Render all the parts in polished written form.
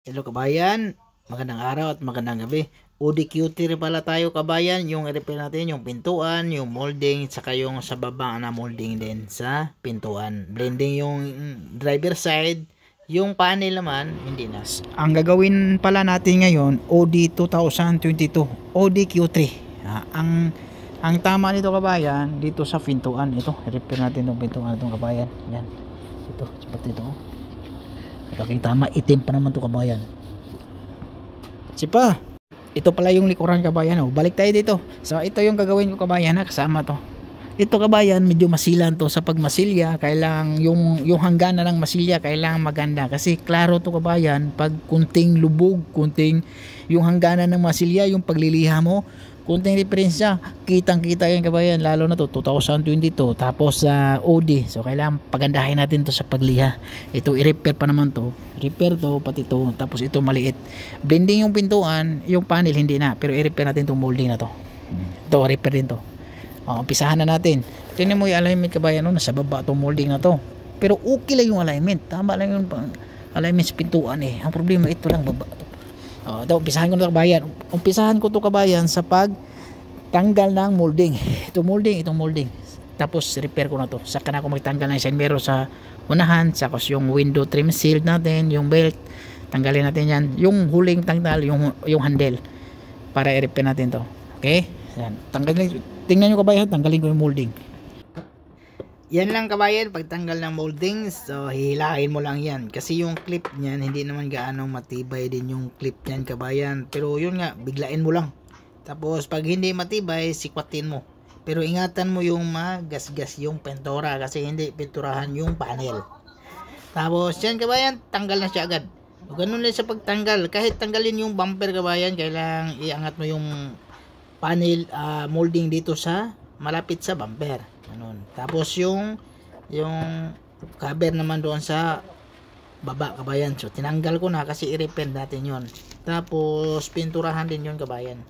Hello kabayan, magandang araw at magandang gabi. ODQT rin pala tayo kabayan, yung repair natin, yung pintuan, yung molding, saka yung sa baba na molding din sa pintuan. Blending yung driver side, yung panel naman, hindi na. Ang gagawin pala natin ngayon, OD 2022, ODQ3. Ang tama nito kabayan, dito sa pintuan, ito, repair natin itong pintuan itong kabayan. Yan. Ito, seperti ito. Nakakita maitim pa naman ito kabayan. Sipa. Ito pala yung likuran kabayan. Oh. Balik tayo dito. So ito yung gagawin ko kabayan ha, kasama to. Ito kabayan, medyo masilan to sa pagmasilya. Kailangan yung hangganan ng masilya kailangan maganda kasi klaro to kabayan. Pag kunting lubog, kunting yung hangganan ng masilya, yung pagliliha mo, kunting diferensya, kitang-kita yan kabayan, lalo na to 2022 tapos sa OD. So kailangan pagandahin natin to sa pagliha. Ito i-repair pa naman to. Repair to pati to, tapos ito maliit. Blending yung pintuan, yung panel hindi na, pero i-repair natin tong molding na to. Ito repair din to. Umpisahan na natin. Tingnan mo yung alignment kabayan, no, nasa baba itong molding na to. Pero okay lang yung alignment. Tama lang yung alignment sa pintuan eh. Ang problema ito lang baba. Ito, umpisahan ko na kabayan. Umpisahan ko to kabayan sa pagtanggal ng molding. Itong molding. Tapos repair ko na to. Saka na ako magtanggal ng side mirror sa unahan. Saka yung window trim seal natin, yung belt. Tanggalin natin yan. Yung huling tanggal, yung handle. Para i-repair natin to. Okay? Yan. Tingnan nyo kabayan, tanggalin ko yung molding. Yan lang kabayan, pagtanggal ng molding, so hihilahin mo lang yan. Kasi yung clip niyan, hindi naman gaano matibay din yung clip niyan kabayan. Pero yun nga, biglain mo lang. Tapos pag hindi matibay, sikwatin mo. Pero ingatan mo yung magasgas yung pintura kasi hindi pinturahan yung panel. Tapos yan kabayan, tanggal na siya agad. O, ganun lang sa pagtanggal. Kahit tanggalin yung bumper kabayan, kailangang iangat mo yung panel molding dito sa malapit sa bumper. Ganun. Tapos yung cover naman doon sa baba kabayan. So tinanggal ko na kasi i-repair natin yon. Tapos pinturahan din yon kabayan.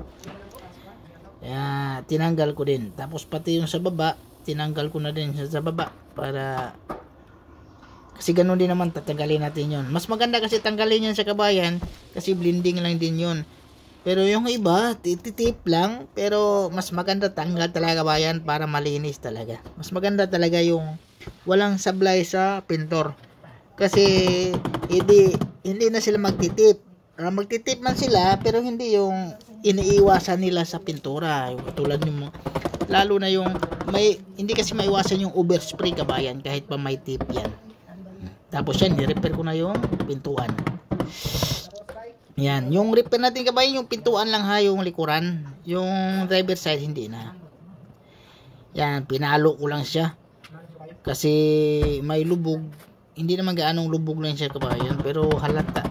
Tinanggal ko din. Tapos pati yung sa baba, tinanggal ko na din sa baba para kasi ganun din naman tatanggalin natin yon. Mas maganda kasi tanggalin yan sa kabayan kasi blending lang din yon. Pero yung iba, titip lang. Pero mas maganda tanggal talaga kabayan para malinis talaga. Mas maganda talaga yung walang sablay sa pintor. Kasi hindi na sila magtitip. Magtitip man sila pero hindi yung iniiwasan nila sa pintura. Yung katulad yung lalo na yung hindi kasi maiwasan yung overspray kabayan kahit pa may tip yan. Tapos yan, i-repair ko na yung pintuan. Yan, yung repair natin kabayan, yung pintuan lang ha, yung likuran, yung driver side hindi na. Yan, pinalo ko lang siya. Kasi may lubog, hindi naman gaanong lubog lang siya kabayan, pero halata,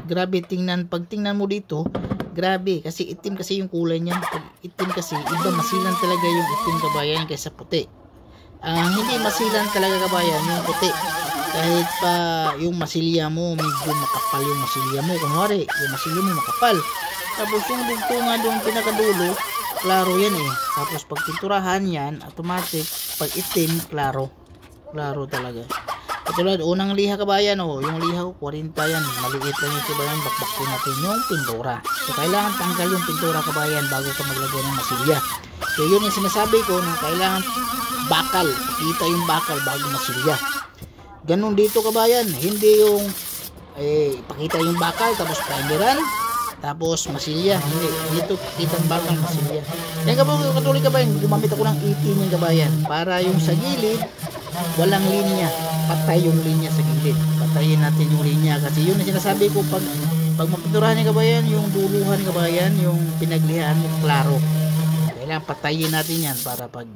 grabe tingnan, pag tingnan mo dito, grabe, kasi itim kasi yung kulay niya. Pag itim kasi, iba masilan talaga yung itim kabayan kaysa puti. Hindi masilan talaga kabayan yung puti. Kahit pa yung masilya mo medyo makapal yung masilya mo, kunwari yung masilya mo makapal, tapos yung dugtungan doon pinakadulo klaro yan eh. Tapos pag pinturahan yan automatic, pag itim klaro talaga. Katulad unang liha kabayan, yung liha ko 40 yan, maliit lang yung kabayan, bakbakin natin yung pintura. So kailangan tanggal yung pintura kabayan bago ka maglagay ng masilya. So yun yung sinasabi ko na kailangan bakal, kita yung bakal bago masilya. Ganun dito kabayan, hindi yung ipakita yung bakal tapos primeran tapos masilya. Hindi, dito kitang bakal masilya. Kaya katuloy kabayan, gumamit ako ng 18 yung kabayan para yung sa gilid walang linya, patay yung linya sa gilid. Patayin natin yung linya kasi yun na sinasabi ko, pag mapinturahan yung kabayan, yung duluhan kabayan, yung pinaglihan yung klaro. Kailangan patayin natin yan para pag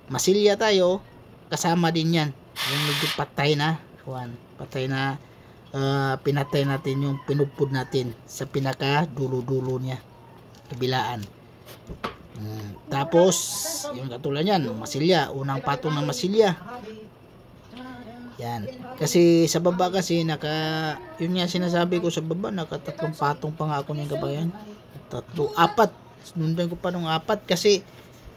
masilya tayo, kasama din yan yung medyo patay na pinatay natin yung pinupod natin sa pinaka dulo niya kabilaan. Tapos yung katulad yan, masilya, unang patong ng masilya yan, kasi sa baba kasi yun nga sinasabi ko, sa baba nakatatlong patong pa nga ako ng kabayan, apat, sundan ko pa nung apat kasi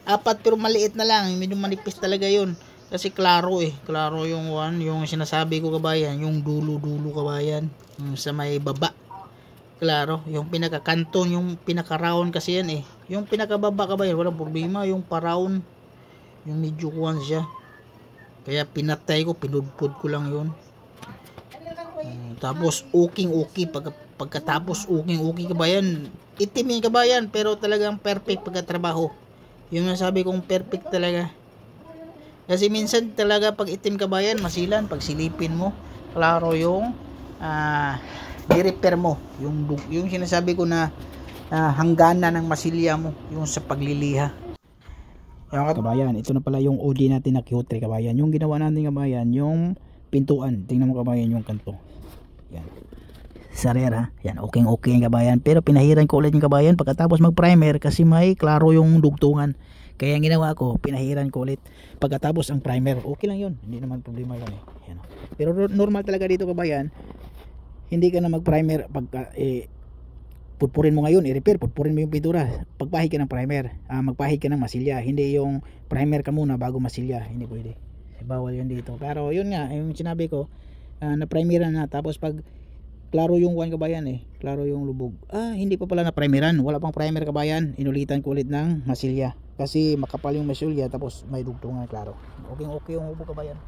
apat pero maliit na lang, medyo manipis talaga yun. Kasi klaro klaro yung yung sinasabi ko kabayan, yung dulo-dulo kabayan, yung sa may baba. Klaro, yung pinakakanton, yung pinaka-round kasi yan Yung pinakababa kabayan, walang problema, yung pa-round, yung medyo kuwan siya. Kaya pinatay ko, pinudpud ko lang yun. Tapos okay pagkatapos okay kabayan, itim yung kabayan, pero talagang perfect pagkatrabaho. Yung nasabi kong perfect talaga. Kasi minsan talaga pag itim kabayan, masilan pag silipin mo. Klaro yung i-repair mo yung sinasabi ko na hangganan ng masilya mo, yung sa pagliliha. Kabayan, ito na pala yung OD natin na Q3 kabayan. Yung ginawa natin kabayan, yung pintuan. Tingnan mo kabayan yung kanto. Yan. Sarera. Yan, okay kabayan. Pero pinahiran ko ulit yung kabayan pagkatapos mag-primer kasi may klaro yung dugtungan. Kaya ang ginawa ko, pinahiran ko ulit pagkatapos ang primer. Okay lang yun. Hindi naman problema lang Yan. Pero normal talaga dito kabayan. Hindi ka na mag-primer pagka putpurin mo ngayon, i-repair, putpurin mo yung pintura, pagpahid ka ng primer, magpahid ka ng masilya, hindi yung primer ka muna bago masilya, hindi pwede, bawal yun dito. Pero yun nga, yung sinabi ko, na primeran na, tapos pag klaro yung kuwan kabayan klaro yung lubog, hindi pa pala na primeran, wala pang primer kabayan, inulitan ko ulit ng masilya, kasi makapal yung masilya, tapos may dugtungan, klaro. Okay yung lubog kabayan.